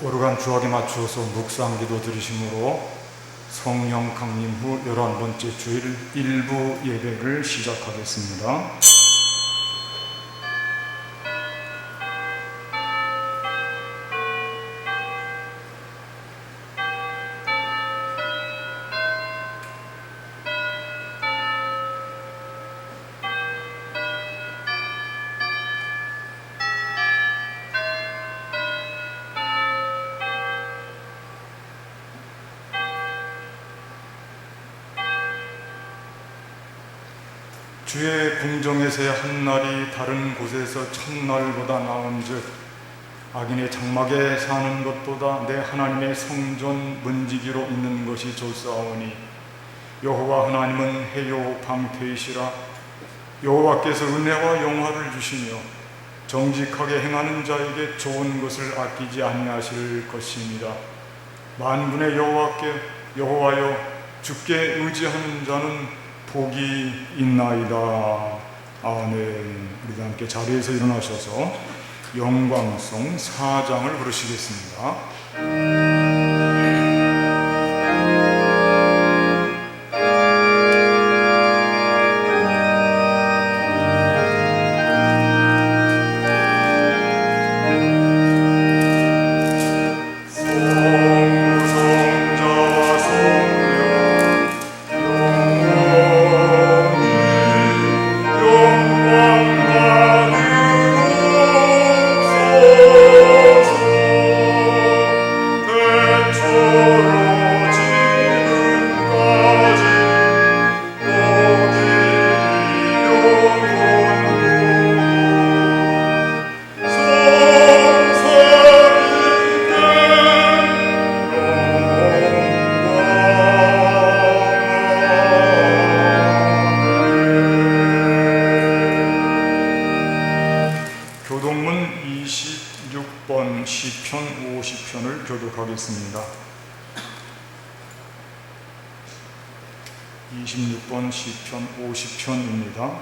오르간 주학에 맞추어서 묵상기도 드리심으로 성령 강림 후 11번째 주일 일부 예배를 시작하겠습니다. 주의 궁정에서의 한 날이 다른 곳에서 첫날보다 나은즉 악인의 장막에 사는 것보다 내 하나님의 성전 문지기로 있는 것이 좋사오니 여호와 하나님은 해요 방패이시라. 여호와께서 은혜와 영화를 주시며 정직하게 행하는 자에게 좋은 것을 아끼지 아니하실 것입니다. 만군의 여호와여 주께 의지하는 자는 복이 있나이다. 아멘. 우리 함께 자리에서 일어나셔서 영광송 4장을 부르시겠습니다. 교동문 26번 시편 50편을 교독하겠습니다. 26번 시편 50편입니다.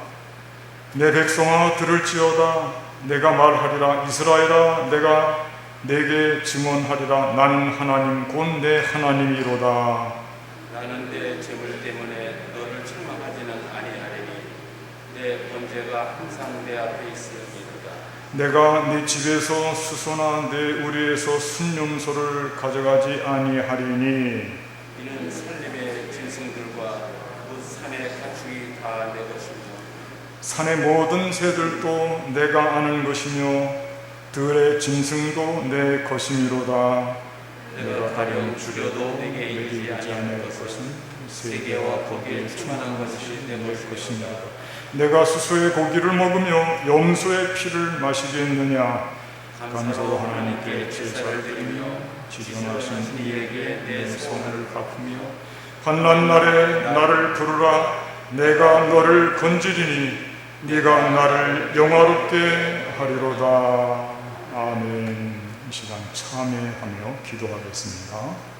내 백성아 들을지어다. 내가 말하리라. 이스라엘아 내가 내게 증언하리라. 나는 하나님 곧 내 하나님이로다. 나는 내 재물 때문에 너를 책망하지는 아니하리니 내 번제가 항상 내 앞에 있으리로다. 내가 네 집에서 수소나 내 우리에서 순념소를 가져가지 아니하리니 이는 산림의 짐승들과 그 산의 가축이 다 내 것이며 산의 모든 새들도 내가 아는 것이며 들의 짐승도 내 것이미로다. 내가 가령 죽여도 내게 이르지 아니할 것은 세계와 거기에 충만한 것이 내 것이니라. 내가 수소의 고기를 먹으며 염소의 피를 마시겠느냐. 감사로 하나님께 제사를 드리며 지존하신 이에게 내 소원을 갚으며 환난 날에 나를 부르라. 내가 너를 건지리니 네가 나를 영화롭게 하리로다. 아멘. 이 시간 참회하며 기도하겠습니다.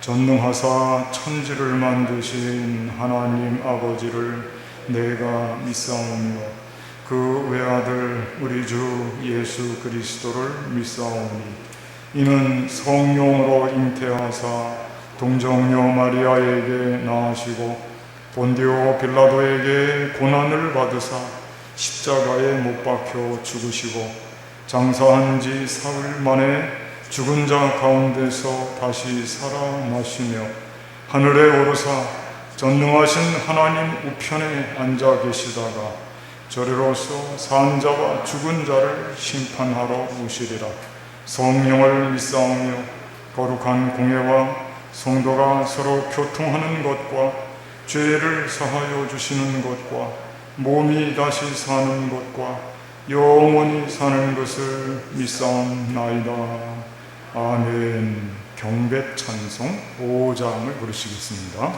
전능하사 천지를 만드신 하나님 아버지를 내가 믿사오며 그 외아들 우리 주 예수 그리스도를 믿사오니 이는 성령으로 잉태하사 동정녀 마리아에게 나아시고 본디오 빌라도에게 고난을 받으사 십자가에 못 박혀 죽으시고 장사한 지 사흘 만에 죽은 자 가운데서 다시 살아나시며 하늘에 오르사 전능하신 하나님 우편에 앉아 계시다가 저리로서 산 자와 죽은 자를 심판하러 오시리라. 성령을 믿사오며 거룩한 공예와 성도가 서로 교통하는 것과 죄를 사하여 주시는 것과 몸이 다시 사는 것과 영원히 사는 것을 믿사옵나이다. 아멘. 경배 찬송 5장을 부르시겠습니다.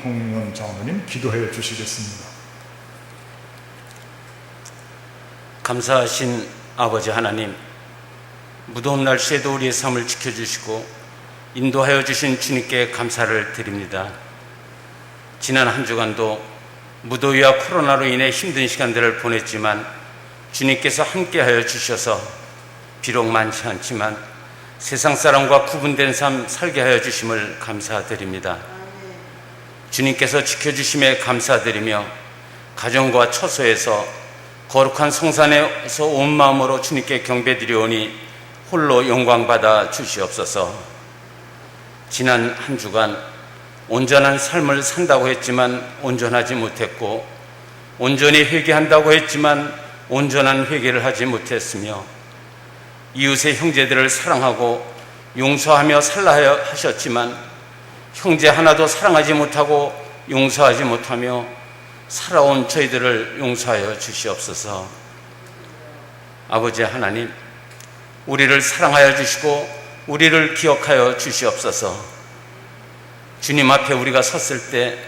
한홍연 장로님 기도해 주시겠습니다. 감사하신 아버지 하나님, 무더운 날씨에도 우리의 삶을 지켜주시고 인도하여 주신 주님께 감사를 드립니다. 지난 한 주간도 무더위와 코로나로 인해 힘든 시간들을 보냈지만 주님께서 함께하여 주셔서 비록 많지 않지만 세상 사람과 구분된 삶 살게 하여 주심을 감사드립니다. 주님께서 지켜주심에 감사드리며 가정과 처소에서 거룩한 성산에서 온 마음으로 주님께 경배드리오니 홀로 영광받아 주시옵소서. 지난 한 주간 온전한 삶을 산다고 했지만 온전하지 못했고, 온전히 회개한다고 했지만 온전한 회개를 하지 못했으며, 이웃의 형제들을 사랑하고 용서하며 살라 하셨지만 형제 하나도 사랑하지 못하고 용서하지 못하며 살아온 저희들을 용서하여 주시옵소서. 아버지 하나님, 우리를 사랑하여 주시고 우리를 기억하여 주시옵소서. 주님 앞에 우리가 섰을 때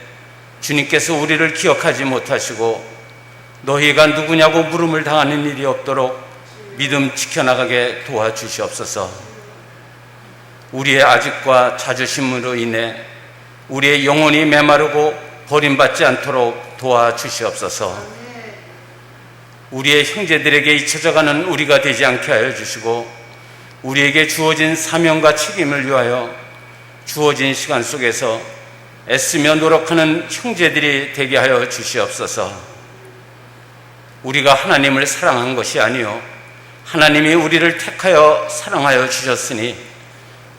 주님께서 우리를 기억하지 못하시고 너희가 누구냐고 물음을 당하는 일이 없도록 믿음 지켜나가게 도와주시옵소서. 우리의 아집과 자주심으로 인해 우리의 영혼이 메마르고 버림받지 않도록 도와주시옵소서. 우리의 형제들에게 잊혀져가는 우리가 되지 않게 하여 주시고 우리에게 주어진 사명과 책임을 위하여 주어진 시간 속에서 애쓰며 노력하는 형제들이 되게 하여 주시옵소서. 우리가 하나님을 사랑한 것이 아니요 하나님이 우리를 택하여 사랑하여 주셨으니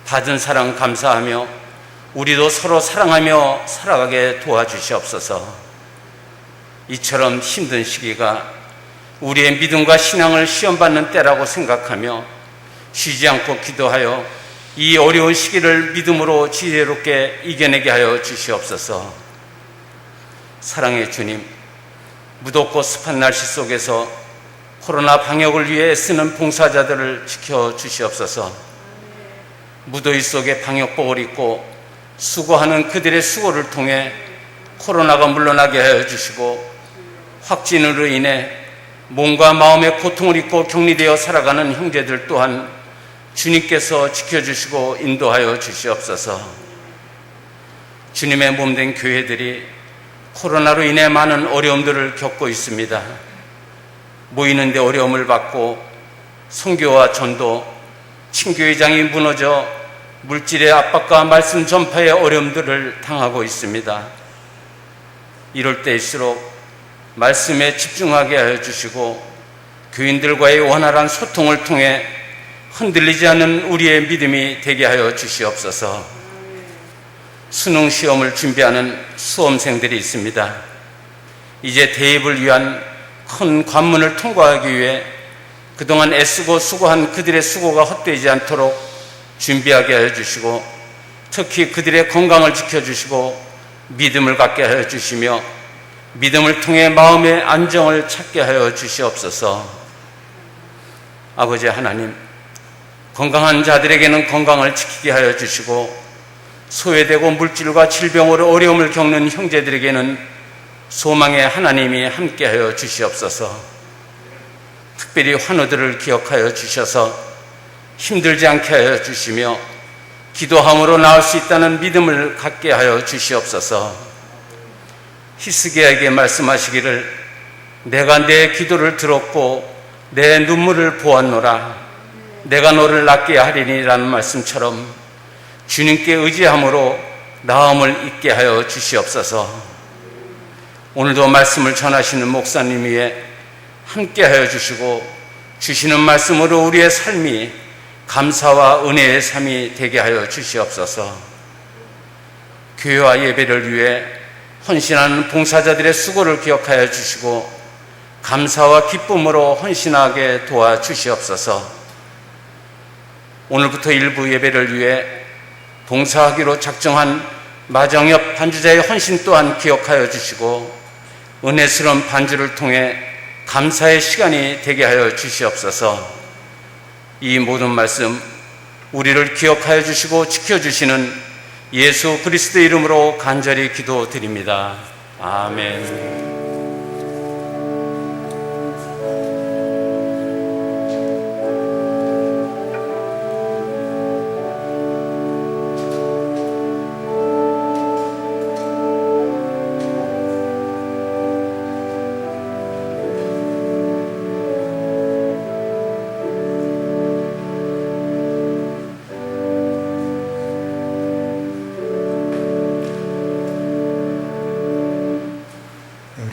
받은 사랑 감사하며 우리도 서로 사랑하며 살아가게 도와주시옵소서. 이처럼 힘든 시기가 우리의 믿음과 신앙을 시험받는 때라고 생각하며 쉬지 않고 기도하여 이 어려운 시기를 믿음으로 지혜롭게 이겨내게 하여 주시옵소서. 사랑의 주님, 무덥고 습한 날씨 속에서 코로나 방역을 위해 애쓰는 봉사자들을 지켜주시옵소서. 무더위 속에 방역복을 입고 수고하는 그들의 수고를 통해 코로나가 물러나게 하여 주시고 확진으로 인해 몸과 마음의 고통을 입고 격리되어 살아가는 형제들 또한 주님께서 지켜주시고 인도하여 주시옵소서. 주님의 몸된 교회들이 코로나로 인해 많은 어려움들을 겪고 있습니다. 모이는데 어려움을 받고 선교와 전도, 친교회장이 무너져 물질의 압박과 말씀 전파의 어려움들을 당하고 있습니다. 이럴 때일수록 말씀에 집중하게 하여 주시고 교인들과의 원활한 소통을 통해 흔들리지 않는 우리의 믿음이 되게 하여 주시옵소서. 수능 시험을 준비하는 수험생들이 있습니다. 이제 대입을 위한 큰 관문을 통과하기 위해 그동안 애쓰고 수고한 그들의 수고가 헛되지 않도록 준비하게 하여 주시고, 특히 그들의 건강을 지켜주시고 믿음을 갖게 하여 주시며 믿음을 통해 마음의 안정을 찾게 하여 주시옵소서. 아버지 하나님, 건강한 자들에게는 건강을 지키게 하여 주시고, 소외되고 물질과 질병으로 어려움을 겪는 형제들에게는 소망의 하나님이 함께하여 주시옵소서. 특별히 환우들을 기억하여 주셔서 힘들지 않게 하여 주시며 기도함으로 나을 수 있다는 믿음을 갖게 하여 주시옵소서. 히스기야에게 말씀하시기를 내가 내 기도를 들었고 내 눈물을 보았노라, 내가 너를 낫게 하리니라는 말씀처럼 주님께 의지함으로 나음을 잊게 하여 주시옵소서. 오늘도 말씀을 전하시는 목사님 위에 함께 하여 주시고, 주시는 말씀으로 우리의 삶이 감사와 은혜의 삶이 되게 하여 주시옵소서. 교회와 예배를 위해 헌신하는 봉사자들의 수고를 기억하여 주시고 감사와 기쁨으로 헌신하게 도와주시옵소서. 오늘부터 일부 예배를 위해 봉사하기로 작정한 마정협 반주자의 헌신 또한 기억하여 주시고 은혜스러운 반주를 통해 감사의 시간이 되게 하여 주시옵소서. 이 모든 말씀 우리를 기억하여 주시고 지켜주시는 예수 그리스도 이름으로 간절히 기도드립니다. 아멘.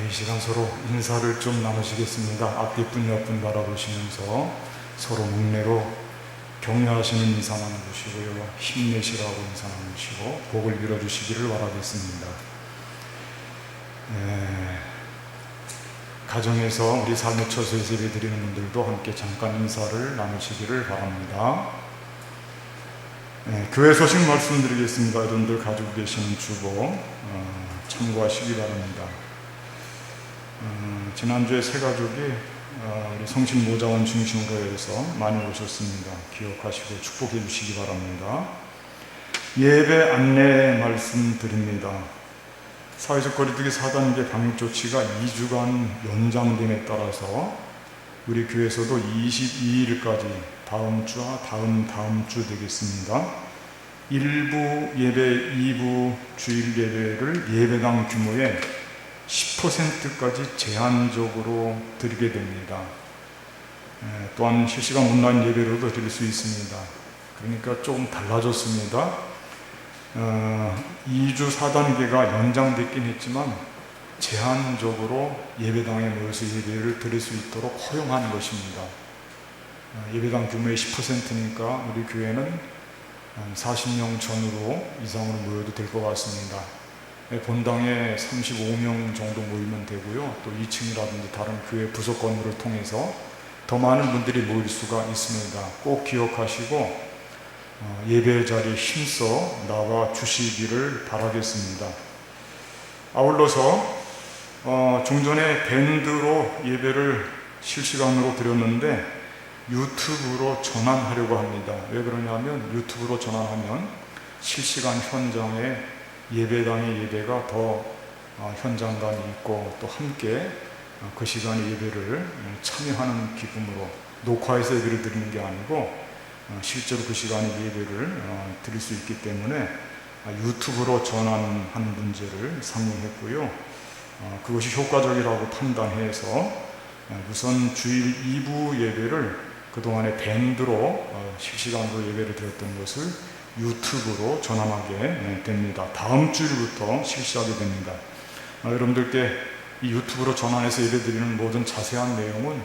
이 시간 서로 인사를 좀 나누시겠습니다. 앞뒤 분 옆분 바라보시면서 서로 목례로 격려하시는 인사 나누시고요, 힘내시라고 인사 나누시고 복을 빌어주시기를 바라겠습니다. 가정에서 우리 삶의 처소에서 예배 드리는 분들도 함께 잠깐 인사를 나누시기를 바랍니다. 교회 소식 말씀드리겠습니다. 여러분들 가지고 계시는 주보 참고하시기 바랍니다. 지난주에 새 가족이 우리 성신 모자원 중심으로 해서 많이 오셨습니다. 기억하시고 축복해 주시기 바랍니다. 예배 안내 말씀드립니다. 사회적 거리두기 4단계 방역 조치가 2주간 연장됨에 따라서 우리 교회에서도 22일까지 다음 주와 다음 주 되겠습니다. 1부 예배, 2부 주일 예배를 예배당 규모의 10%까지 제한적으로 드리게 됩니다. 또한 실시간 온라인 예배로도 드릴 수 있습니다. 그러니까 조금 달라졌습니다. 2주 4단계가 연장됐긴 했지만 제한적으로 예배당에 모여서 예배를 드릴 수 있도록 허용한 것입니다. 예배당 규모의 10%니까 우리 교회는 40명 전후로 이상으로 모여도 될 것 같습니다. 본당에 35명 정도 모이면 되고요. 또 2층이라든지 다른 교회 부속 건물을 통해서 더 많은 분들이 모일 수가 있습니다. 꼭 기억하시고 예배 자리에 힘써 나와 주시기를 바라겠습니다. 아울러서 중전에 밴드로 예배를 실시간으로 드렸는데 유튜브로 전환하려고 합니다. 왜 그러냐면 유튜브로 전환하면 실시간 현장에 예배당의 예배가 더 현장감이 있고 또 함께 그 시간에 예배를 참여하는 기쁨으로 녹화해서 예배를 드리는 게 아니고 실제로 그 시간에 예배를 드릴 수 있기 때문에 유튜브로 전환하는 문제를 상정했고요. 그것이 효과적이라고 판단해서 우선 주일 2부 예배를 그동안에 밴드로 실시간으로 예배를 드렸던 것을 유튜브로 전환하게 됩니다. 다음 주일부터 실시하게 됩니다. 여러분들께 이 유튜브로 전환해서 예배드리는 모든 자세한 내용은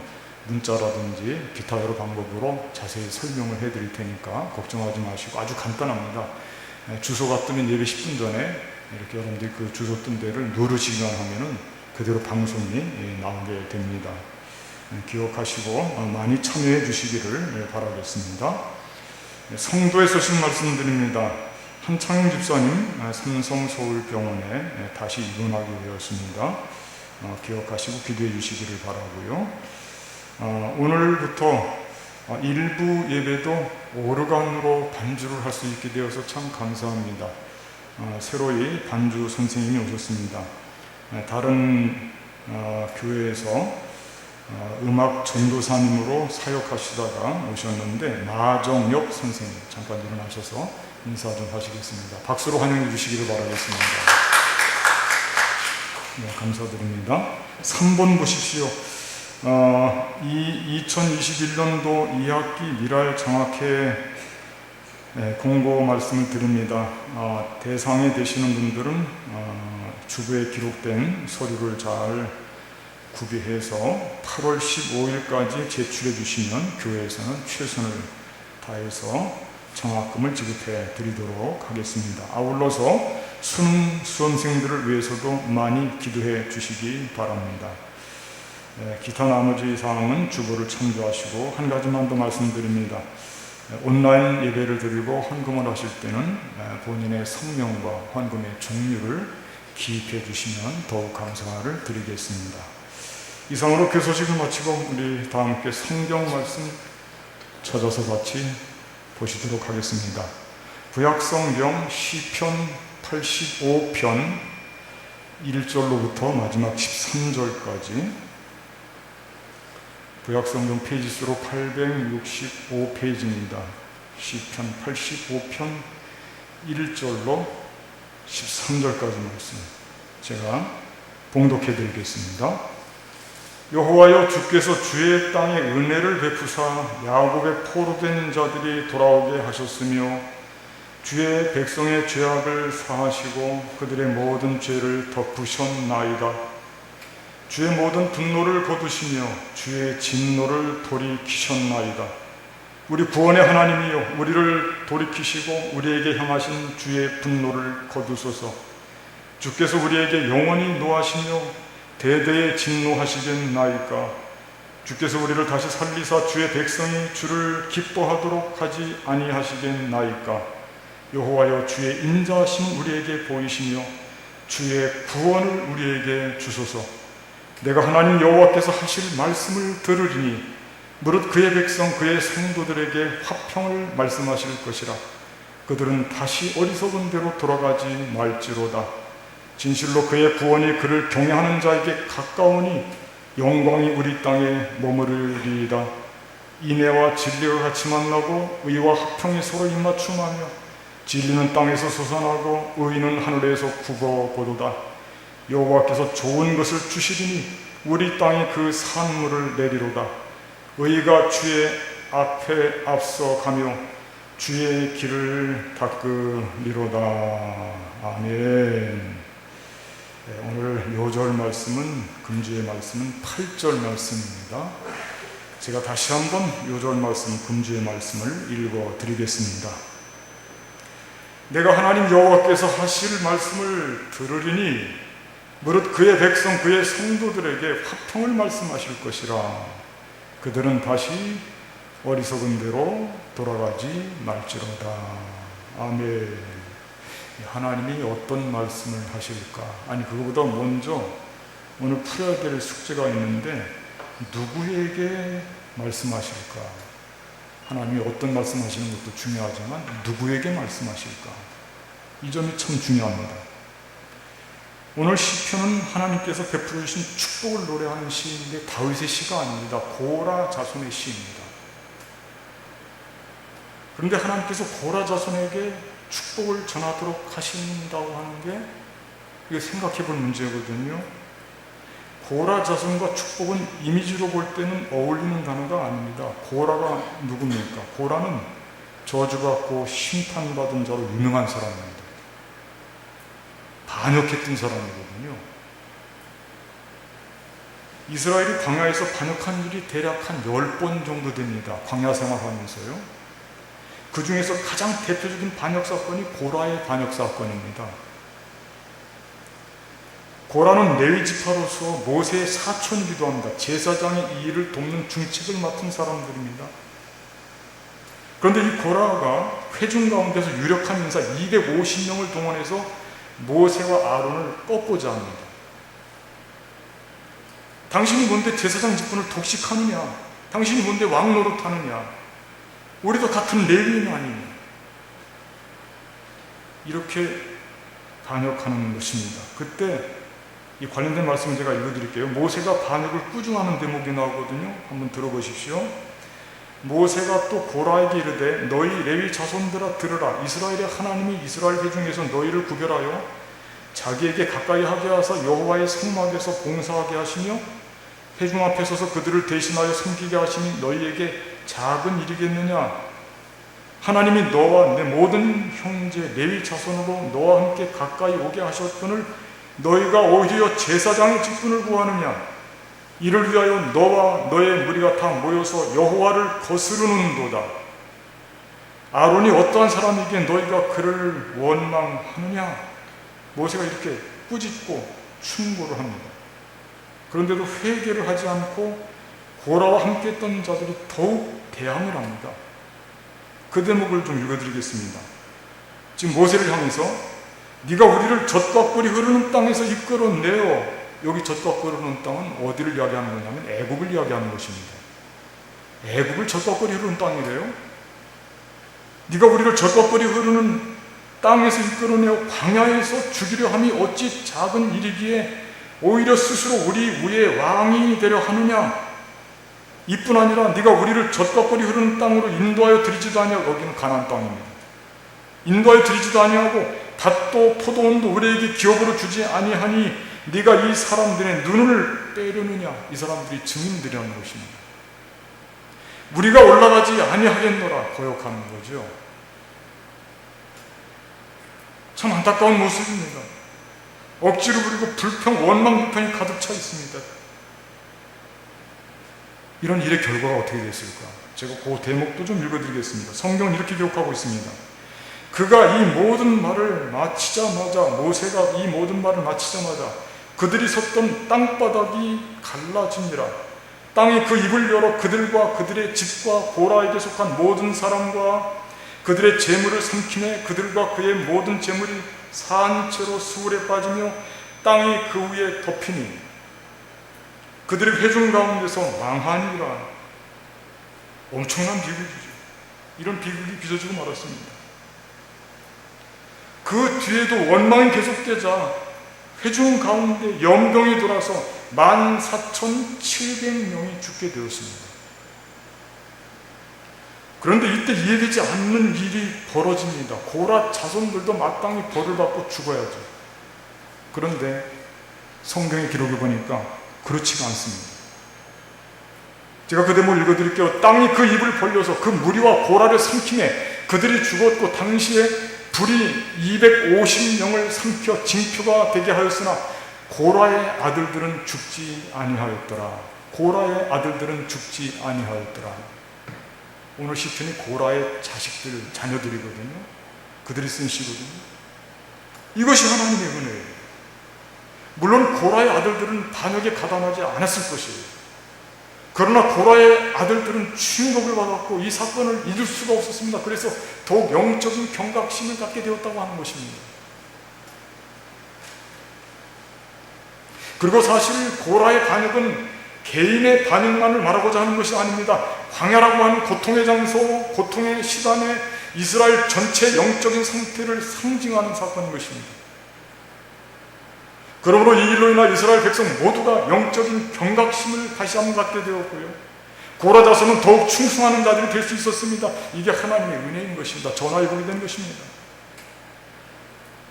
문자라든지 기타 여러 방법으로 자세히 설명을 해드릴 테니까 걱정하지 마시고 아주 간단합니다. 주소가 뜨면 예배 10분 전에 이렇게 여러분들이 그 주소 뜬 데를 누르시기만 하면은 그대로 방송이 나오게 됩니다. 기억하시고 많이 참여해 주시기를 바라겠습니다. 성도에 서신 말씀드립니다. 한창용 집사님 삼성 서울병원에 다시 입원하게 되었습니다. 기억하시고 기도해 주시기를 바라고요. 오늘부터 일부 예배도 오르간으로 반주를 할 수 있게 되어서 참 감사합니다. 새로이 반주 선생님이 오셨습니다. 다른 교회에서 음악 전도사님으로 사역하시다가 오셨는데 마정엽 선생님 잠깐 일어나셔서 인사 좀 하시겠습니다. 박수로 환영해 주시기를 바라겠습니다. 네, 감사드립니다. 3번 보십시오. 이 2021년도 2학기 미랄 장학회 공고 말씀을 드립니다. 대상이 되시는 분들은 주부에 기록된 서류를 잘 구비해서 8월 15일까지 제출해 주시면 교회에서는 최선을 다해서 장학금을 지급해 드리도록 하겠습니다. 아울러서 수능 수험생들을 위해서도 많이 기도해 주시기 바랍니다. 기타 나머지 사항은 주보를 참조하시고 한 가지만 더 말씀드립니다. 온라인 예배를 드리고 헌금을 하실 때는 본인의 성명과 헌금의 종류를 기입해 주시면 더욱 감사를 드리겠습니다. 이상으로 그 소식을 마치고 우리 다 함께 성경 말씀 찾아서 같이 보시도록 하겠습니다. 구약성경 시편 85편 1절로부터 마지막 13절까지 구약성경 페이지수로 865페이지입니다. 시편 85편 1절로 13절까지 말씀 제가 봉독해 드리겠습니다. 여호와여, 주께서 주의 땅에 은혜를 베푸사 야곱의 포로된 자들이 돌아오게 하셨으며 주의 백성의 죄악을 사하시고 그들의 모든 죄를 덮으셨나이다. 주의 모든 분노를 거두시며 주의 진노를 돌이키셨나이다. 우리 구원의 하나님이여, 우리를 돌이키시고 우리에게 향하신 주의 분노를 거두소서. 주께서 우리에게 영원히 노하시며 대대에 진노하시겠나이까. 주께서 우리를 다시 살리사 주의 백성이 주를 기뻐하도록 하지 아니하시겠나이까. 여호와여, 주의 인자하심을 우리에게 보이시며 주의 구원을 우리에게 주소서. 내가 하나님 여호와께서 하실 말씀을 들으리니 무릇 그의 백성 그의 성도들에게 화평을 말씀하실 것이라. 그들은 다시 어리석은 대로 돌아가지 말지로다. 진실로 그의 구원이 그를 경외하는 자에게 가까우니 영광이 우리 땅에 머무르리이다. 인애와 진리가 같이 만나고 의와 화평이 서로 입맞춤하며 진리는 땅에서 솟아나고 의는 하늘에서 굽어보도다. 여호와께서 좋은 것을 주시리니 우리 땅에 그 산물을 내리로다. 의가 주의 앞에 앞서가며 주의 길을 닦으리로다. 아멘. 오늘 요절 말씀은 금주의 말씀은 8절 말씀입니다. 제가 다시 한번 요절 말씀, 금주의 말씀을 읽어 드리겠습니다. 내가 하나님 여호와께서 하실 말씀을 들으리니 무릇 그의 백성 그의 성도들에게 화평을 말씀하실 것이라. 그들은 다시 어리석은 대로 돌아가지 말지로다. 아멘. 하나님이 어떤 말씀을 하실까? 아니, 그거보다 먼저 오늘 풀어야 될 숙제가 있는데 누구에게 말씀하실까? 하나님이 어떤 말씀하시는 것도 중요하지만 누구에게 말씀하실까? 이 점이 참 중요합니다. 오늘 시편은 하나님께서 베풀어 주신 축복을 노래하는 시인데 다윗의 시가 아닙니다. 고라 자손의 시입니다. 그런데 하나님께서 고라 자손에게 축복을 전하도록 하신다고 하는 게 이게 생각해 볼 문제거든요. 고라 자손과 축복은 이미지로 볼 때는 어울리는 단어가 아닙니다. 고라가 누굽니까? 고라는 저주받고 심판받은 자로 유명한 사람입니다. 반역했던 사람이거든요. 이스라엘이 광야에서 반역한 일이 대략 한 10번 정도 됩니다. 광야 생활하면서요. 그 중에서 가장 대표적인 반역 사건이 고라의 반역 사건입니다. 고라는 레위 지파로서 모세의 사촌이기도 합니다. 제사장의 이 일을 돕는 중책을 맡은 사람들입니다. 그런데 이 고라가 회중 가운데서 유력한 인사 250명을 동원해서 모세와 아론을 꺾고자 합니다. 당신이 뭔데 제사장 직분을 독식하느냐? 당신이 뭔데 왕 노릇하느냐? 우리도 같은 레위인 아니냐? 이렇게 반역하는 것입니다. 그때 이 관련된 말씀을 제가 읽어드릴게요. 모세가 반역을 꾸중하는 대목이 나오거든요. 한번 들어보십시오. 모세가 또 고라에게 이르되 너희 레위 자손들아 들으라. 이스라엘의 하나님이 이스라엘 회중에서 너희를 구별하여 자기에게 가까이 하게 하사 여호와의 성막에서 봉사하게 하시며 회중 앞에 서서 그들을 대신하여 섬기게 하시니 너희에게 작은 일이겠느냐? 하나님이 너와 내 모든 형제 레위 자손으로 너와 함께 가까이 오게 하셨거늘 너희가 오히려 제사장의 직분을 구하느냐? 이를 위하여 너와 너의 무리가 다 모여서 여호와를 거스르는도다. 아론이 어떠한 사람이기에 너희가 그를 원망하느냐? 모세가 이렇게 꾸짖고 충고를 합니다. 그런데도 회개를 하지 않고 고라와 함께 했던 자들이 더욱 대항을 합니다. 그 대목을 좀 읽어드리겠습니다. 지금 모세를 향해서 네가 우리를 젖과 꿀이 흐르는 땅에서 이끌어내어, 여기 젖과 꿀이 흐르는 땅은 어디를 이야기하는 거냐면 애국을 이야기하는 것입니다. 애국을 젖과 꿀이 흐르는 땅이래요. 네가 우리를 젖과 꿀이 흐르는 땅에서 이끌어내어 광야에서 죽이려 함이 어찌 작은 일이기에 오히려 스스로 우리 위에 왕이 되려 하느냐? 이뿐 아니라 네가 우리를 젖과 꿀이 흐르는 땅으로 인도하여 들이지도 아니하고, 여기는 가나안 땅입니다. 인도하여 들이지도 아니하고 닷도 포도원도 우리에게 기업으로 주지 아니하니 네가 이 사람들의 눈을 빼려느냐? 이 사람들이 증인들이라는 것입니다. 우리가 올라가지 아니하겠노라 거역하는 거죠. 참 안타까운 모습입니다. 억지로 부리고 불평, 원망, 불평이 가득 차 있습니다. 이런 일의 결과가 어떻게 됐을까? 제가 그 대목도 좀 읽어드리겠습니다. 성경은 이렇게 기록하고 있습니다. 그가 이 모든 말을 마치자마자, 모세가 이 모든 말을 마치자마자 그들이 섰던 땅바닥이 갈라지니라. 땅이 그 입을 열어 그들과 그들의 집과 고라에게 속한 모든 사람과 그들의 재물을 삼키네. 그들과 그의 모든 재물이 산채로 수울에 빠지며 땅이 그 위에 덮이니 그들의 회중 가운데서 망하니라. 엄청난 비극이죠. 이런 비극이 빚어지고 말았습니다. 그 뒤에도 원망이 계속되자 회중 가운데 연병이 돌아서 14,700명이 죽게 되었습니다. 그런데 이때 이해되지 않는 일이 벌어집니다. 고라 자손들도 마땅히 벌을 받고 죽어야죠. 그런데 성경의 기록을 보니까 그렇지가 않습니다. 제가 그 대목을 읽어드릴게요. 땅이 그 입을 벌려서 그 무리와 고라를 삼키매 그들이 죽었고 당시에 불이 250명을 삼켜 징표가 되게 하였으나 고라의 아들들은 죽지 아니하였더라. 고라의 아들들은 죽지 아니하였더라. 오늘 시편이 고라의 자식들, 자녀들이거든요. 그들이 쓴 시거든요. 이것이 하나님의 은혜예요. 물론 고라의 아들들은 반역에 가담하지 않았을 것이에요. 그러나 고라의 아들들은 충격을 받았고 이 사건을 잊을 수가 없었습니다. 그래서 더욱 영적인 경각심을 갖게 되었다고 하는 것입니다. 그리고 사실 고라의 반역은 개인의 반역만을 말하고자 하는 것이 아닙니다. 광야라고 하는 고통의 장소, 고통의 시간에 이스라엘 전체 영적인 상태를 상징하는 사건인 것입니다. 그러므로 이 일로 인하 이스라엘 백성 모두가 영적인 경각심을 다시 한번 갖게 되었고요. 고라 자손은 더욱 충성하는 자들이 될 수 있었습니다. 이게 하나님의 은혜인 것입니다. 전화위복이 된 것입니다.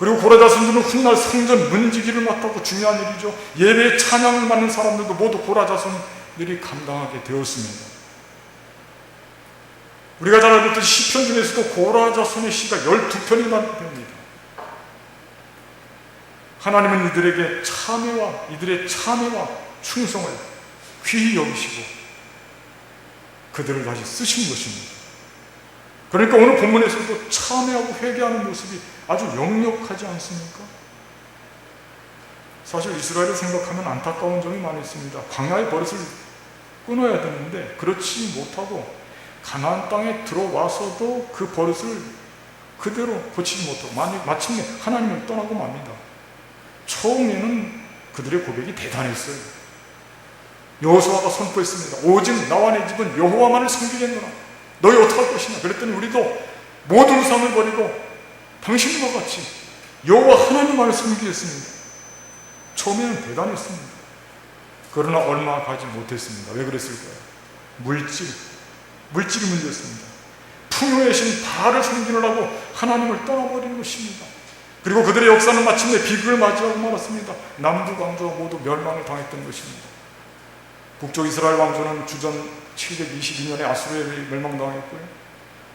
그리고 고라 자손들은 훗날 성전 문지기를 맡았고 중요한 일이죠. 예배의 찬양을 맡는 사람들도 모두 고라 자손들이 감당하게 되었습니다. 우리가 잘 알고 있듯 시편 중에서도 고라 자손의 시가 12편이나 됩니다. 하나님은 이들에게 이들의 참회와 충성을 귀히 여기시고 그들을 다시 쓰신 것입니다. 그러니까 오늘 본문에서도 참회하고 회개하는 모습이 아주 역력하지 않습니까? 사실 이스라엘을 생각하면 안타까운 점이 많이 있습니다. 광야의 버릇을 끊어야 되는데 그렇지 못하고 가나안 땅에 들어와서도 그 버릇을 그대로 고치지 못하고 마침내 하나님을 떠나고 맙니다. 처음에는 그들의 고백이 대단했어요. 여호수아가 선포했습니다. 오직 나와 내 집은 여호와만을 섬기겠노라. 너희 어떡할 것이냐? 그랬더니 우리도 모든 우상을 버리고 당신과 같이 여호와 하나님만을 섬기겠습니다. 처음에는 대단했습니다. 그러나 얼마 가지 못했습니다. 왜 그랬을까요? 물질이 문제였습니다. 풍요의 신 바알을 섬기느라고 하나님을 떠나버린 것입니다. 그리고 그들의 역사는 마침내 비극을 맞이하고 말았습니다. 남북 왕조가 모두 멸망을 당했던 것입니다. 북쪽 이스라엘 왕조는 주전 722년에 아수르에 멸망당했고요.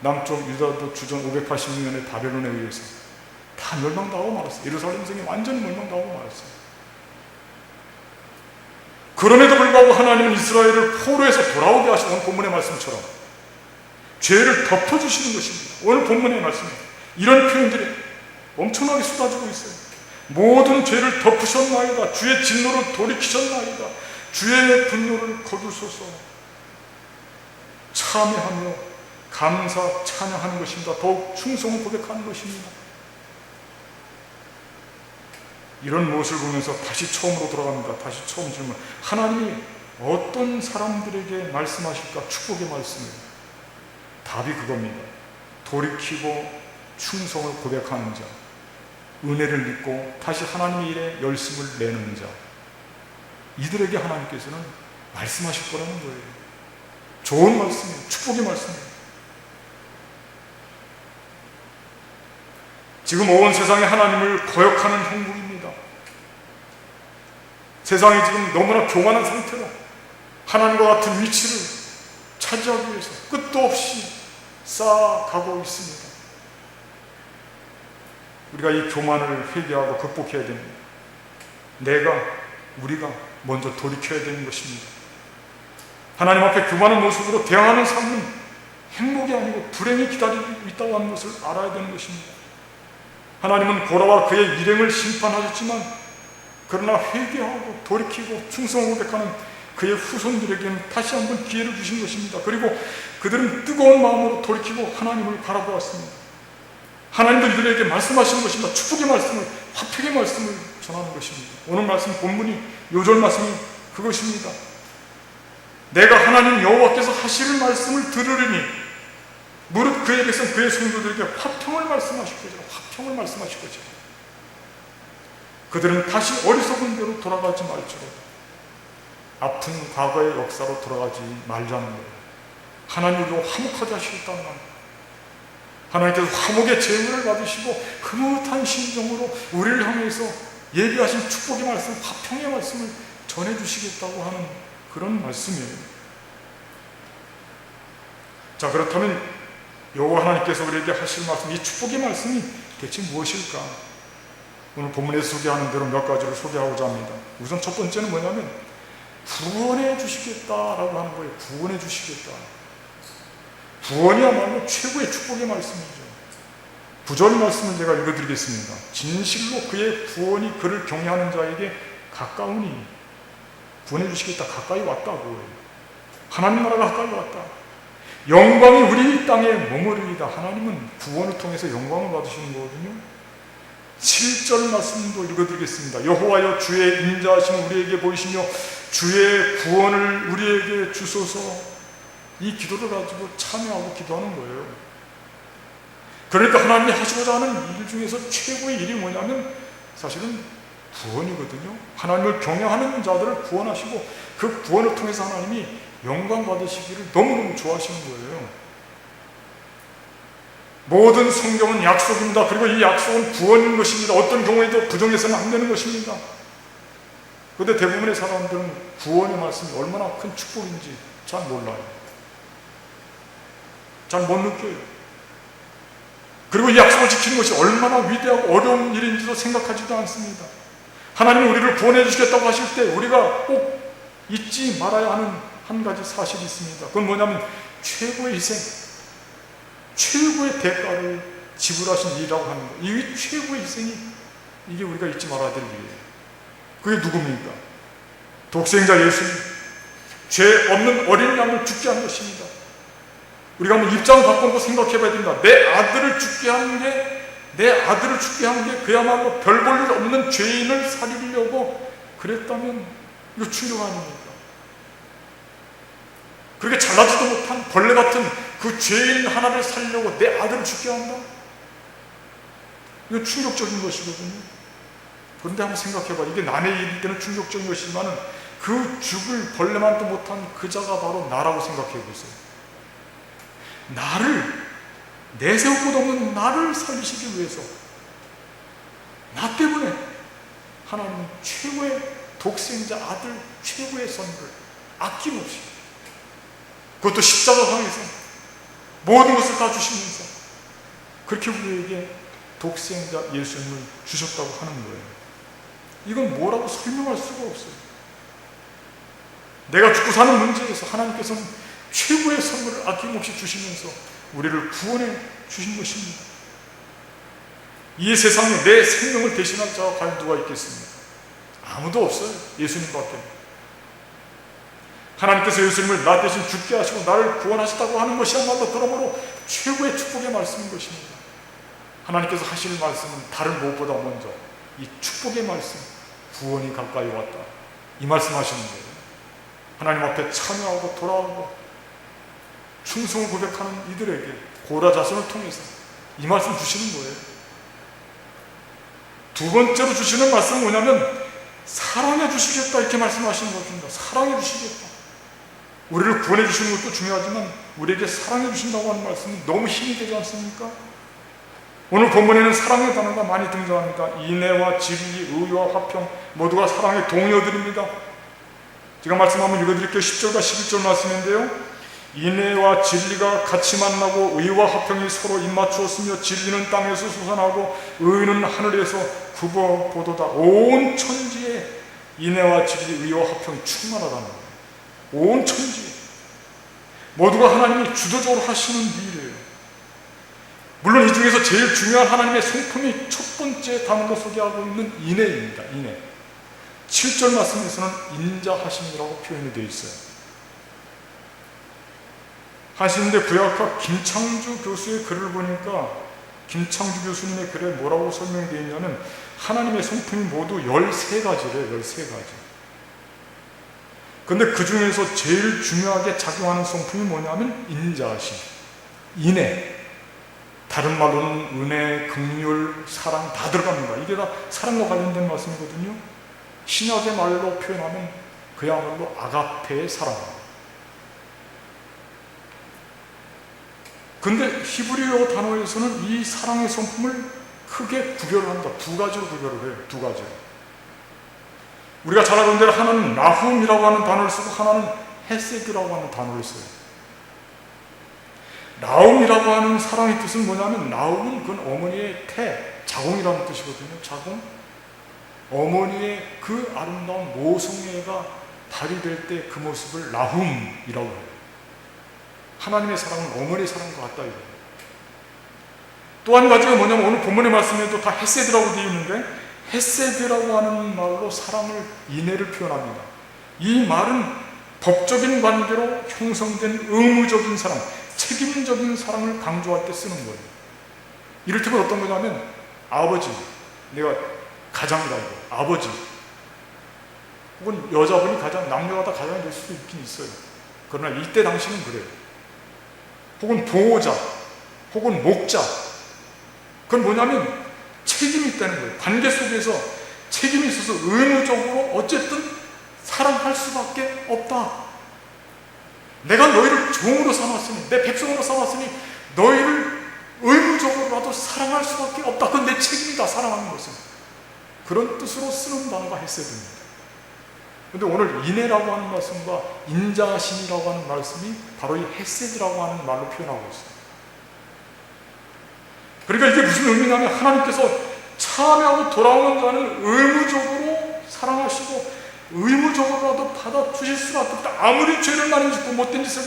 남쪽 유다도 주전 586년에 바벨론에 의해서 다 멸망당하고 말았어요. 예루살렘 성이 완전히 멸망당하고 말았어요. 그럼에도 불구하고 하나님은 이스라엘을 포로에서 돌아오게 하신 오늘 본문의 말씀처럼 죄를 덮어주시는 것입니다. 오늘 본문의 말씀 이런 표현들이 엄청나게 쏟아지고 있어요. 모든 죄를 덮으셨나이다. 주의 진노를 돌이키셨나이다. 주의 분노를 거두소서. 참회하며 감사 찬양하는 것입니다. 더욱 충성을 고백하는 것입니다. 이런 모습을 보면서 다시 처음으로 돌아갑니다. 다시 처음 질문. 하나님이 어떤 사람들에게 말씀하실까? 축복의 말씀을. 답이 그겁니다. 돌이키고 충성을 고백하는 자, 은혜를 믿고 다시 하나님의 일에 열심을 내는 자, 이들에게 하나님께서는 말씀하실 거라는 거예요. 좋은 말씀이에요. 축복의 말씀이에요. 지금 온 세상에 하나님을 거역하는 형국입니다. 세상이 지금 너무나 교만한 상태로 하나님과 같은 위치를 차지하기 위해서 끝도 없이 쌓아가고 있습니다. 우리가 이 교만을 회개하고 극복해야 됩니다. 우리가 먼저 돌이켜야 되는 것입니다. 하나님 앞에 교만한 모습으로 대항하는 삶은 행복이 아니고 불행이 기다리고 있다고 하는 것을 알아야 되는 것입니다. 하나님은 고라와 그의 일행을 심판하셨지만 그러나 회개하고 돌이키고 충성을 고백하는 그의 후손들에게는 다시 한번 기회를 주신 것입니다. 그리고 그들은 뜨거운 마음으로 돌이키고 하나님을 바라보았습니다. 하나님도 이들에게 말씀하시는 것입니다. 축복의 말씀을, 화평의 말씀을 전하는 것입니다. 오늘 말씀 본문이 요절 말씀이 그것입니다. 내가 하나님 여호와께서 하실 말씀을 들으리니 무릇 그에게서 그의 성도들에게 화평을 말씀하실 거죠. 화평을 말씀하실 거죠. 그들은 다시 어리석은 대로 돌아가지 말지어다. 아픈 과거의 역사로 돌아가지 말자는 거예요. 하나님으로 화목하게 하시겠다는 말. 하나님께서 화목의 제물을 받으시고 흐뭇한 심정으로 우리를 향해서 예비하신 축복의 말씀, 화평의 말씀을 전해주시겠다고 하는 그런 말씀이에요. 자, 그렇다면 여호와 하나님께서 우리에게 하실 말씀, 이 축복의 말씀이 대체 무엇일까? 오늘 본문에서 소개하는 대로 몇 가지를 소개하고자 합니다. 우선 첫 번째는 뭐냐면 구원해 주시겠다라고 하는 거예요. 구원해 주시겠다. 구원이야말로 최고의 축복의 말씀이죠. 9절 말씀을 제가 읽어드리겠습니다. 진실로 그의 구원이 그를 경외하는 자에게 가까우니, 구원해 주시겠다, 가까이 왔다고. 하나님 나라가 가까이 왔다. 영광이 우리 땅에 머무르리이다. 하나님은 구원을 통해서 영광을 받으시는 거거든요. 7절 말씀도 읽어드리겠습니다. 여호와여 주의 인자하심을 우리에게 보이시며 주의 구원을 우리에게 주소서. 이 기도를 가지고 참여하고 기도하는 거예요. 그러니까 하나님이 하시고자 하는 일 중에서 최고의 일이 뭐냐면 사실은 구원이거든요. 하나님을 경외하는 자들을 구원하시고 그 구원을 통해서 하나님이 영광 받으시기를 너무너무 좋아하시는 거예요. 모든 성경은 약속입니다. 그리고 이 약속은 구원인 것입니다. 어떤 경우에도 부정해서는 안 되는 것입니다. 그런데 대부분의 사람들은 구원의 말씀이 얼마나 큰 축복인지 잘 몰라요. 잘 못 느껴요. 그리고 이 약속을 지키는 것이 얼마나 위대하고 어려운 일인지도 생각하지도 않습니다. 하나님은 우리를 구원해 주시겠다고 하실 때 우리가 꼭 잊지 말아야 하는 한 가지 사실이 있습니다. 그건 뭐냐면 최고의 희생, 최고의 대가를 지불하신 일이라고 하는 거예요. 이 최고의 희생이 이게 우리가 잊지 말아야 될 일이에요. 그게 누굽니까? 독생자 예수님, 죄 없는 어린 양을 죽게 한 것입니다. 우리가 한번 입장을 바꿔놓고 생각해 봐야 됩니다. 내 아들을 죽게 한 게 그야말로 별 볼 일 없는 죄인을 살리려고 그랬다면 이거 충격 아닙니까? 그렇게 잘나지도 못한 벌레 같은 그 죄인 하나를 살리려고 내 아들을 죽게 한다? 이거 충격적인 것이거든요. 그런데 한번 생각해봐. 이게 남의 일일 때는 충격적인 것이지만 그 죽을 벌레만도 못한 그 자가 바로 나라고 생각해보세요. 나를, 내세울 것 없는 나를 살리시기 위해서 나 때문에 하나님은 최고의 독생자 아들, 최고의 선물 아낌없이, 그것도 십자가상에서 모든 것을 다 주시면서 그렇게 우리에게 독생자 예수님을 주셨다고 하는 거예요. 이건 뭐라고 설명할 수가 없어요. 내가 죽고 사는 문제에서 하나님께서는 최고의 선물을 아낌없이 주시면서 우리를 구원해 주신 것입니다. 이 세상에 내 생명을 대신할 자가 과연 누가 있겠습니까? 아무도 없어요. 예수님밖에. 하나님께서 예수님을 나 대신 죽게 하시고 나를 구원하셨다고 하는 것이야말로 그러므로 최고의 축복의 말씀인 것입니다. 하나님께서 하실 말씀은 다른 무엇보다 먼저 이 축복의 말씀, 구원이 가까이 왔다, 이 말씀 하시는 거예요. 하나님 앞에 참여하고 돌아오고 충성을 고백하는 이들에게 고라 자손을 통해서 이 말씀 주시는 거예요. 두 번째로 주시는 말씀은 뭐냐면 사랑해 주시겠다, 이렇게 말씀하시는 것입니다. 사랑해 주시겠다. 우리를 구원해 주시는 것도 중요하지만 우리에게 사랑해 주신다고 하는 말씀은 너무 힘이 되지 않습니까? 오늘 본문에는 사랑의 단어가 많이 등장합니다. 인애와 진리, 의와 화평 모두가 사랑의 동요들입니다. 제가 말씀 한번 읽어드릴게요. 10절과 11절 말씀인데요, 인애와 진리가 같이 만나고 의와 화평이 서로 입맞추었으며 진리는 땅에서 솟아나고 의는 하늘에서 굽어보도다. 온 천지에 인애와 진리, 의와 화평이 충만하다는 거예요. 온 천지에 모두가 하나님이 주도적으로 하시는 일이에요. 물론 이 중에서 제일 중요한 하나님의 성품이 첫 번째 단어로 소개하고 있는 인애입니다. 인애. 7절 말씀에서는 인자하심이라고 표현이 되어 있어요. 한신대 구약학 김창주 교수의 글을 보니까 김창주 교수님의 글에 뭐라고 설명되어 있냐면 하나님의 성품이 모두 13가지래요. 13가지. 근데 그 중에서 제일 중요하게 작용하는 성품이 뭐냐면 인자하심, 인애. 다른 말로는 은혜, 긍휼, 사랑 다 들어갑니다. 이게 다 사랑과 관련된 말씀이거든요. 신약의 말로 표현하면 그야말로 아가페의 사랑. 근데 히브리어 단어에서는 이 사랑의 성품을 크게 구별을 합니다. 두 가지로 구별을 해요. 두 가지로. 우리가 잘 아는 대로 하나는 라훔이라고 하는 단어를 쓰고 하나는 헤세드라고 하는 단어를 써요. 라움이라고 하는 사랑의 뜻은 뭐냐면 라움은 그건 어머니의 태, 자궁이라는 뜻이거든요. 자궁. 어머니의 그 아름다운 모성애가 발휘될 때 그 모습을 라훔이라고 해요. 하나님의 사랑은 어머니의 사랑과 같다 이거예요. 또 한 가지가 뭐냐면 오늘 본문의 말씀에도 다 헤세드라고 되어 있는데 헤세드라고 하는 말로 사랑을, 인애를 표현합니다. 이 말은 법적인 관계로 형성된 의무적인 사랑, 책임적인 사랑을 강조할 때 쓰는 거예요. 이를테면 어떤 거냐면 아버지, 내가 가장이다 이거, 아버지 혹은 여자분이 가장, 남녀가 다 가장이 될 수도 있긴 있어요. 그러나 이때 당시는 그래요. 혹은 보호자, 혹은 목자. 그건 뭐냐면 책임이 있다는 거예요. 관계 속에서 책임이 있어서 의무적으로 어쨌든 사랑할 수밖에 없다. 내가 너희를 종으로 삼았으니, 내 백성으로 삼았으니 너희를 의무적으로라도 사랑할 수밖에 없다. 그건 내 책임이다, 사랑하는 것은. 그런 뜻으로 쓰는 단어가 헤세드입니다. 그런데 오늘 인애라고 하는 말씀과 인자심이라고 하는 말씀이 바로 이 헤세드라고 하는 말로 표현하고 있어요. 그러니까 이게 무슨 의미냐면 하나님께서 참여하고 돌아오는 자는 의무적으로 사랑하시고 의무적으로라도 받아주실 수밖에 없다. 아무리 죄를 많이 짓고 못된 짓을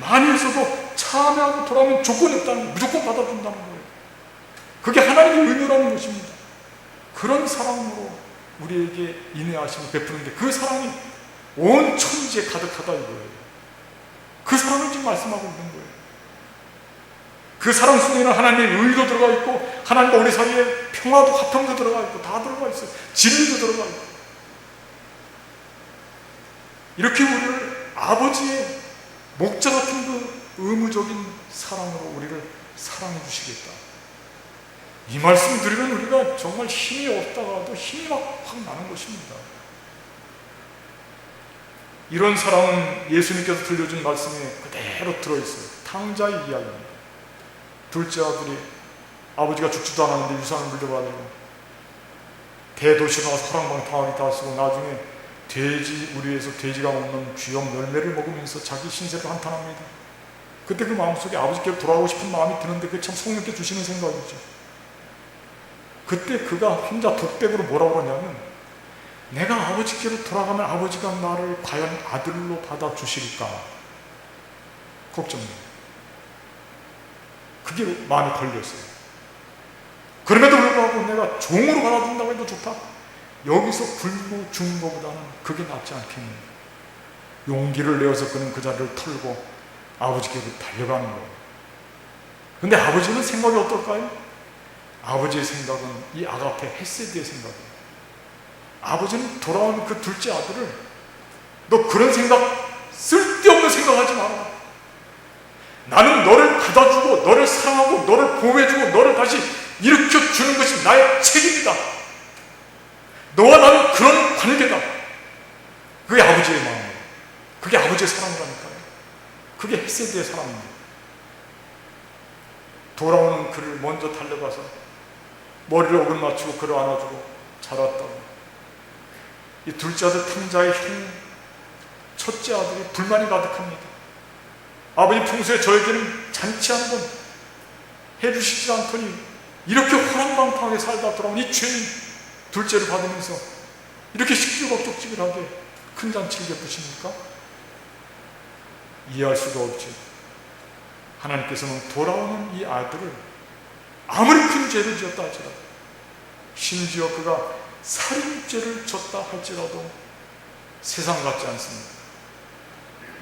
많이 했어도 참여하고 돌아오면 조건이 없다는 거예요. 무조건 받아준다는 거예요. 그게 하나님의 의무라는 것입니다. 그런 사랑으로 우리에게 인내하심을 베푸는데 그 사랑이 온 천지에 가득하다 이거예요. 그 사랑을 지금 말씀하고 있는 거예요. 그 사랑 속에는 하나님의 의도 들어가 있고 하나님과 우리 사이에 평화도 화평도 들어가 있고 다 들어가 있어요. 진리도 들어가 있고. 이렇게 우리를 아버지의 목자 같은 그 의무적인 사랑으로 우리를 사랑해 주시겠다. 이 말씀 들으면 우리가 정말 힘이 없다가도 힘이 확 나는 것입니다. 이런 사랑은 예수님께서 들려준 말씀에 그대로 들어있어요. 탕자의 이야기입니다. 둘째 아들이 아버지가 죽지도 않았는데 유산을 물려받고 대도시로 나와서 호랑방탕하게 다 쓰고 나중에 우리에서 돼지가 먹는 쥐염 열매를 먹으면서 자기 신세를 한탄합니다. 그때 그 마음속에 아버지께로 돌아가고 싶은 마음이 드는데 그게 참 성령께 주시는 생각이죠. 그때 그가 혼자 독백으로 뭐라고 하냐면 내가 아버지께로 돌아가면 아버지가 나를 과연 아들로 받아주실까 걱정돼요. 그게 마음에 걸렸어요. 그럼에도 불구하고 내가 종으로 받아준다고 해도 좋다. 여기서 굶고 죽는 것보다는 그게 낫지 않겠니? 용기를 내어서 그는 그 자리를 털고 아버지께로 달려가는 거예요. 근데 아버지는 생각이 어떨까요? 아버지의 생각은 이 아가페 헤세드의 생각이에요. 아버지는 돌아온 그 둘째 아들을 너 그런 생각, 쓸데없는 생각하지 마라. 나는 너를 받아주고 너를 사랑하고 너를 보호해주고 너를 다시 일으켜주는 것이 나의 책임이다. 너와 나는 그런 관계다. 그게 아버지의 마음이에요. 그게 아버지의 사랑이라니까요. 그게 헤세드의 사랑입니다. 돌아오는 그를 먼저 달려가서 머리를 오금 맞추고 그를 안아주고 자랐다고. 이 둘째 아들 탕자의 형 첫째 아들이 불만이 가득합니다. 아버지 평소에 저에게는 잔치 한 번 해주시지 않더니 이렇게 호랑방탕하게 살다 돌아온 이 죄인 둘째를 받으면서 이렇게 식지국적지근하게 큰 잔치를 베푸십니까? 이해할 수가 없지. 하나님께서는 돌아오는 이 아들을 아무리 큰 죄를 지었다 할지라도 심지어 그가 살인죄를 졌다 할지라도 세상 같지 않습니다.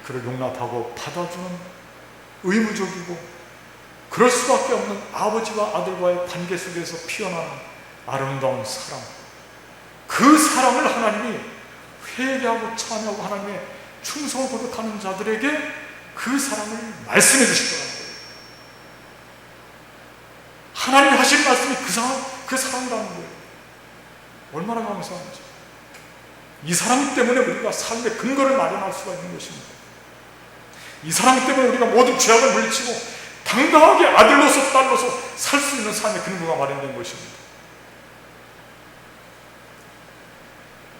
그를 용납하고 받아주는 의무적이고 그럴 수밖에 없는 아버지와 아들과의 관계 속에서 피어나는 아름다운 사랑, 그 사랑을 하나님이 회개하고 참여하고 하나님의 충성을 고백하는 자들에게 그 사랑을 말씀해 주실 거라는 거예요. 하나님이 하신 말씀이 그 사랑이라는 거예요. 얼마나 감사한지. 이 사랑 때문에 우리가 삶의 근거를 마련할 수가 있는 것입니다. 이 사랑 때문에 우리가 모든 죄악을 물리치고 당당하게 아들로서 딸로서 살 수 있는 삶의 근거가 마련된 것입니다.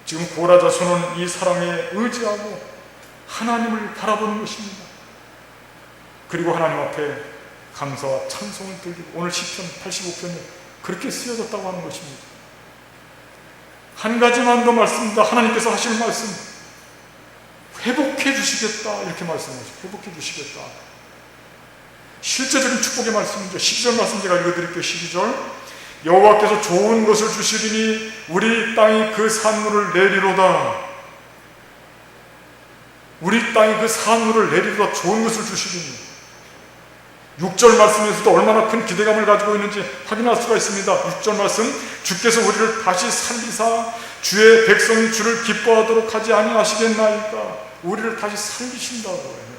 지금 고라자손은 이 사랑에 의지하고 하나님을 바라보는 것입니다. 그리고 하나님 앞에 감사와 찬송을 드리고 오늘 시편 85편이 그렇게 쓰여졌다고 하는 것입니다. 한 가지만 더 말씀입니다. 하나님께서 하실 말씀, 회복해 주시겠다 이렇게 말씀하시죠. 회복해 주시겠다. 실제적인 축복의 말씀이죠. 12절 말씀 제가 읽어드릴게요. 12절 여호와께서 좋은 것을 주시리니 우리 땅이 그 산물을 내리로다. 우리 땅이 그 산물을 내리로다. 좋은 것을 주시리니. 6절 말씀에서도 얼마나 큰 기대감을 가지고 있는지 확인할 수가 있습니다. 6절 말씀, 주께서 우리를 다시 살리사 주의 백성이 주를 기뻐하도록 하지 아니하시겠나이까. 우리를 다시 살리신다고 해요.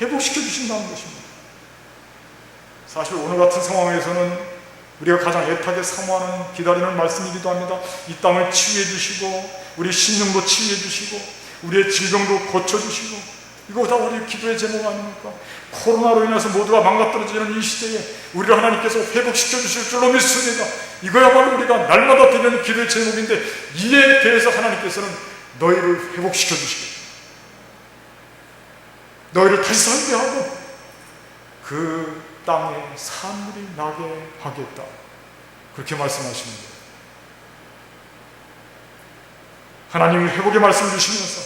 회복시켜 주신다는 것입니다. 사실 오늘 같은 상황에서는 우리가 가장 애타게 사모하는 기다리는 말씀이기도 합니다. 이 땅을 치유해 주시고 우리 심령도 치유해 주시고 우리의 질병도 고쳐주시고, 이거 다 우리 기도의 제목 아닙니까? 코로나로 인해서 모두가 망가뜨려지는 이 시대에 우리를 하나님께서 회복시켜 주실 줄로 믿습니다. 이거야말로 우리가 날마다 드리는 기도의 제목인데, 이에 대해서 하나님께서는 너희를 회복시켜 주시겠다, 너희를 다시 살게 하고 그 땅에 산물이 나게 하겠다, 그렇게 말씀하십니다. 하나님이 회복의 말씀을 주시면서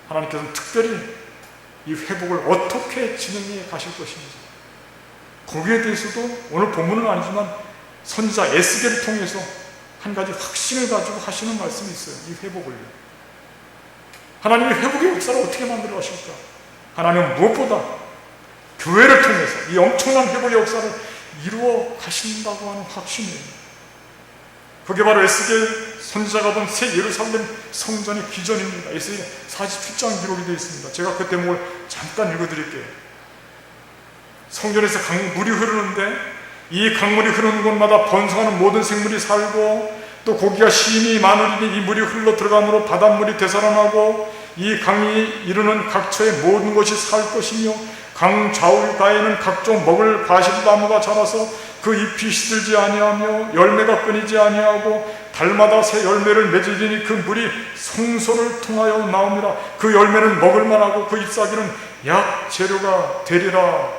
하나님께서는 특별히 이 회복을 어떻게 진행해 가실 것인지, 거기에 대해서도 오늘 본문은 아니지만 선지자 에스겔을 통해서 한 가지 확신을 가지고 하시는 말씀이 있어요. 이 회복을, 하나님이 회복의 역사를 어떻게 만들어 가실까? 하나님은 무엇보다 교회를 통해서 이 엄청난 회복의 역사를 이루어 가신다고 하는 확신이에요. 그게 바로 에스겔 선지자가 본 새 예루살렘 성전의 비전입니다. 에스겔 47장 기록이 되어 있습니다. 제가 그 대목을 잠깐 읽어드릴게요. 성전에서 강물이 흐르는데 이 강물이 흐르는 곳마다 번성하는 모든 생물이 살고, 또 고기가 심히 많으니 이 물이 흘러 들어감으로 바닷물이 되살아나고, 이 강이 이르는 각처의 모든 것이 살 것이며, 강 좌우가에는 각종 먹을 과실나무가 자라서 그 잎이 시들지 아니하며 열매가 끊이지 아니하고 달마다 새 열매를 맺으리니 그 물이 성소를 통하여 나옵니다. 그 열매는 먹을 만하고 그 잎사귀는 약 재료가 되리라.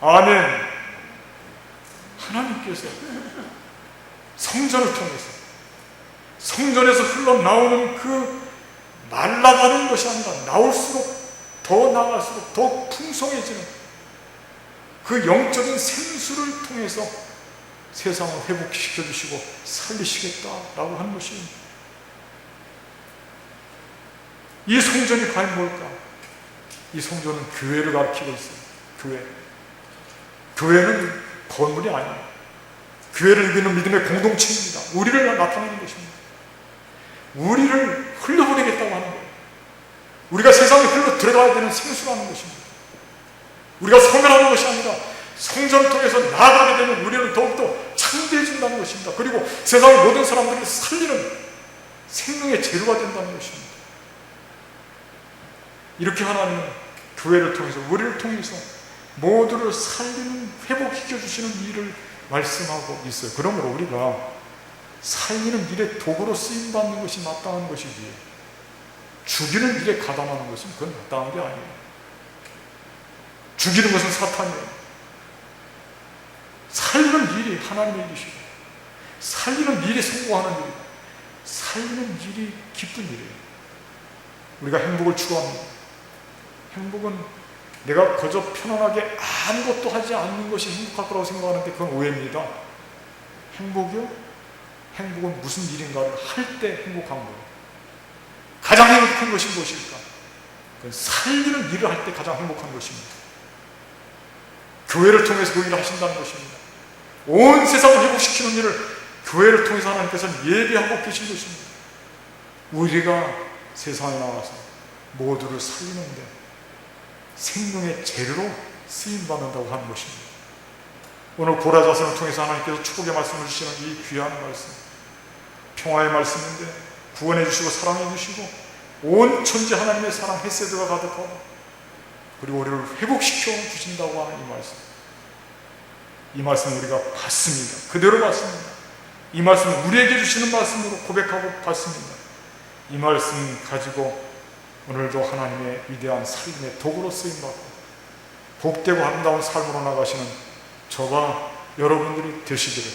아멘. 하나님께서 성전을 통해서, 성전에서 흘러나오는 그 말라가는 것이 아니라 나올수록 더 나갈수록 더 풍성해지는 그 영적인 생수를 통해서 세상을 회복시켜 주시고 살리시겠다라고 하는 것입니다. 이 성전이 과연 뭘까? 이 성전은 교회를 가리키고 있어요. 교회는 건물이 아니에요. 교회를 이기는 믿음의 공동체입니다. 우리를 나타내는 것입니다. 우리를 흘려보내겠다고 하는 거예요. 우리가 세상에 흘러 들어가야 되는 생수라는 것입니다. 우리가 소멸하는 것이 아니라 성전을 통해서 나아가게 되면 우리는 더욱더 창대해진다는 것입니다. 그리고 세상의 모든 사람들을 살리는 생명의 재료가 된다는 것입니다. 이렇게 하나님은 교회를 통해서, 우리를 통해서 모두를 살리는, 회복시켜 주시는 일을 말씀하고 있어요. 그러므로 우리가 살리는 일에 도구로 쓰임받는 것이 마땅한 것이지, 죽이는 일에 가담하는 것은 그건 마땅한 게 아니에요. 죽이는 것은 사탄이에요. 살리는 일이 하나님의 일이시고, 살리는 일이 성공하는 일이고, 살리는 일이 기쁜 일이에요. 우리가 행복을 추구합니다. 행복은 내가 그저 편안하게 아무것도 하지 않는 것이 행복할 거라고 생각하는데 그건 오해입니다. 행복은 무슨 일인가를 할 때 행복한 거예요. 가장 행복한 것이 무엇일까? 살리는 일을 할 때 가장 행복한 것입니다. 교회를 통해서 그 일을 하신다는 것입니다. 온 세상을 회복시키는 일을 교회를 통해서 하나님께서는 예비하고 계신 것입니다. 우리가 세상에 나와서 모두를 살리는데 생명의 재료로 쓰임받는다고 하는 것입니다. 오늘 고라자선을 통해서 하나님께서 축복의 말씀을 주시는 이 귀한 말씀, 평화의 말씀인데 구원해 주시고 사랑해 주시고 온 천지 하나님의 사랑 헤세드가 가득하고, 그리고 우리를 회복시켜 주신다고 하는 이 말씀, 이 말씀 우리가 받습니다. 그대로 받습니다. 이 말씀은 우리에게 주시는 말씀으로 고백하고 받습니다. 이 말씀 가지고 오늘도 하나님의 위대한 살림의 도구로 쓰임받고 복되고 아름다운 삶으로 나가시는 저와 여러분들이 되시기를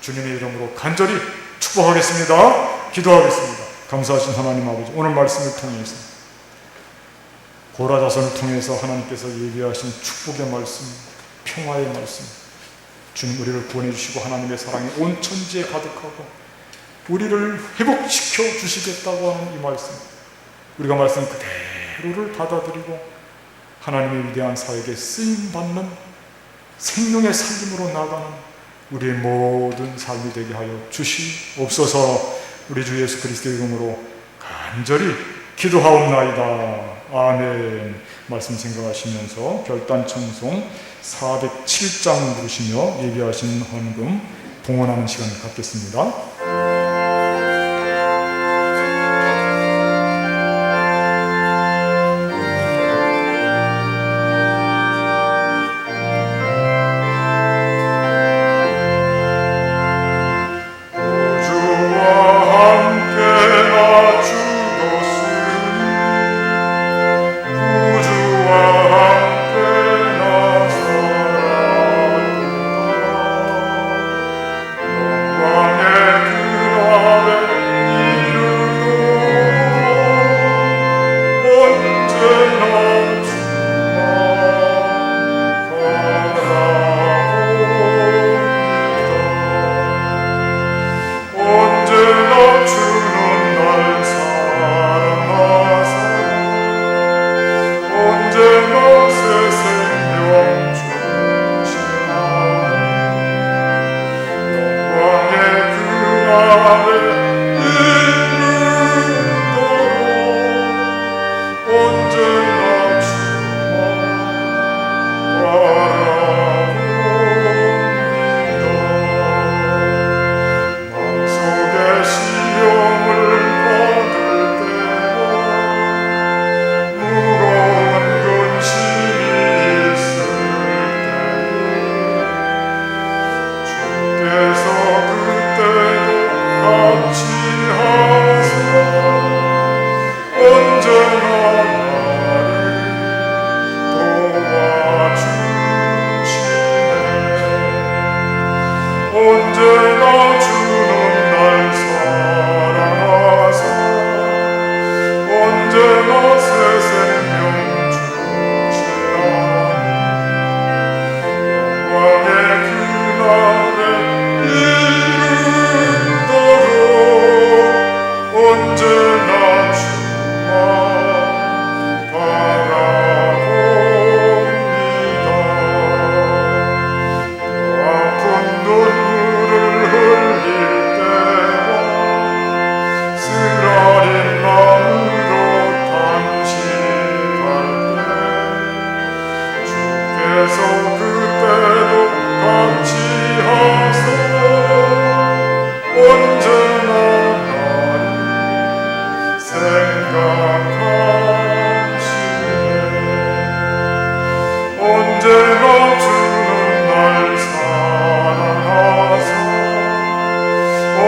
주님의 이름으로 간절히 축복하겠습니다. 기도하겠습니다. 감사하신 하나님 아버지, 오늘 말씀을 통해서, 고라자선을 통해서 하나님께서 예비하신 축복의 말씀, 평화의 말씀, 주님 우리를 구원해 주시고 하나님의 사랑이 온 천지에 가득하고 우리를 회복시켜 주시겠다고 하는 이 말씀, 우리가 말씀 그대로를 받아들이고 하나님의 위대한 사역에 쓰임받는 생명의 살림으로 나가는 우리의 모든 삶이 되게 하여 주시옵소서. 우리 주 예수 그리스도의 이름으로 간절히 기도하옵나이다. 아멘. 말씀 생각하시면서 결단 찬송 407장 부르시며 예비하신 헌금 봉헌하는 시간을 갖겠습니다. 왕의 그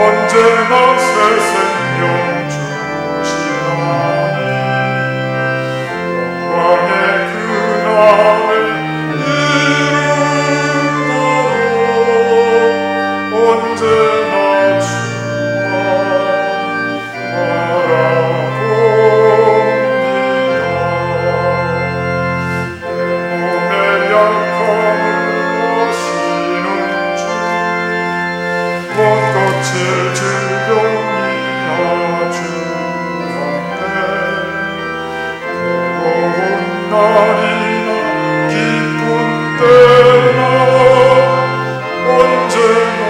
언제나 새 생명 주시나니 영광의 그날을 이룬다로 언제나 주와 바라봅니다. 내 몸의 약함을 아시는 주 못 고칠 질병이 아주 많네. 괴로운 날이나 기쁜 때나 언제나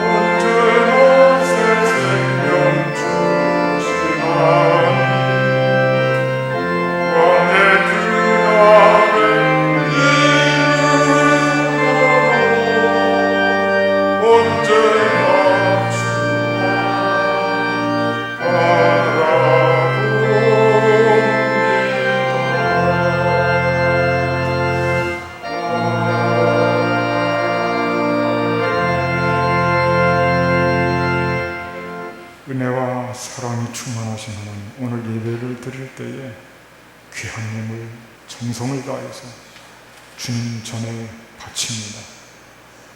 언제나 새 생명 주시나니 영광의 그날을 이루노 언제나 주와 바라봅니다. 은혜와 사랑이 충만하신 하나님, 오늘 예배를 드릴 때에 귀한 예물, 정성을 다해서 주님 전에 바칩니다.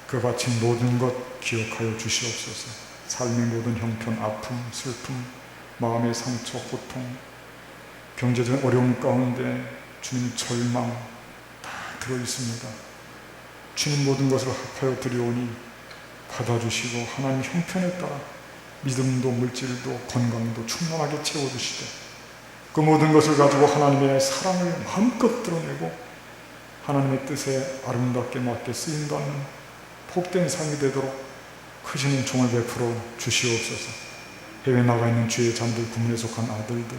그 바친 모든 것 기억하여 주시옵소서. 삶의 모든 형편, 아픔, 슬픔, 마음의 상처, 고통, 경제적인 어려움 가운데 주님 절망 다 들어있습니다. 주님 모든 것을 합하여 드리오니 받아주시고 하나님 형편에 따라 믿음도 물질도 건강도 충만하게 채워주시되 그 모든 것을 가지고 하나님의 사랑을 마음껏 드러내고 하나님의 뜻에 아름답게 맞게 쓰임받는 복된 삶이 되도록 크시는 종을 베풀어 주시옵소서. 해외 나가 있는 주의 자녀들, 구문에 속한 아들들,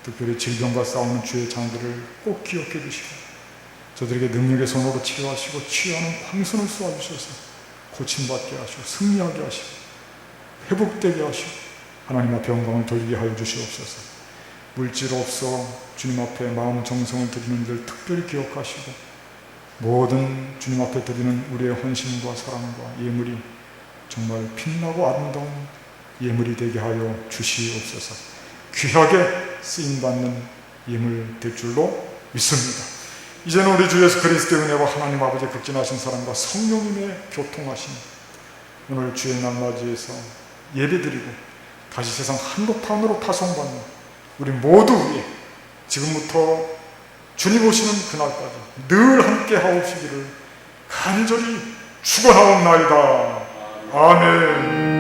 특별히 질병과 싸우는 주의 자녀들을 꼭 기억해 주시고 저들에게 능력의 손으로 치유하시고 치유하는 광선을 쏘아주셔서 고침받게 하시고 승리하게 하시고 회복되게 하시고 하나님 앞에 영광을 돌리게 하여 주시옵소서. 물질 없어 주님 앞에 마음 정성을 드리는 들 특별히 기억하시고 모든 주님 앞에 드리는 우리의 헌신과 사랑과 예물이 정말 빛나고 아름다운 예물이 되게 하여 주시옵소서. 귀하게 쓰임받는 예물 될 줄로 믿습니다. 이제는 우리 주 예수 그리스도의 은혜와 하나님 아버지의 극진하신 사랑과 성령님의 교통하심, 오늘 주의 날 맞이해서 예배드리고 다시 세상 한복판으로 타성받는 우리 모두 위에 지금부터 주님 오시는 그날까지 늘 함께 하옵시기를 간절히 축원하옵나이다. 아멘.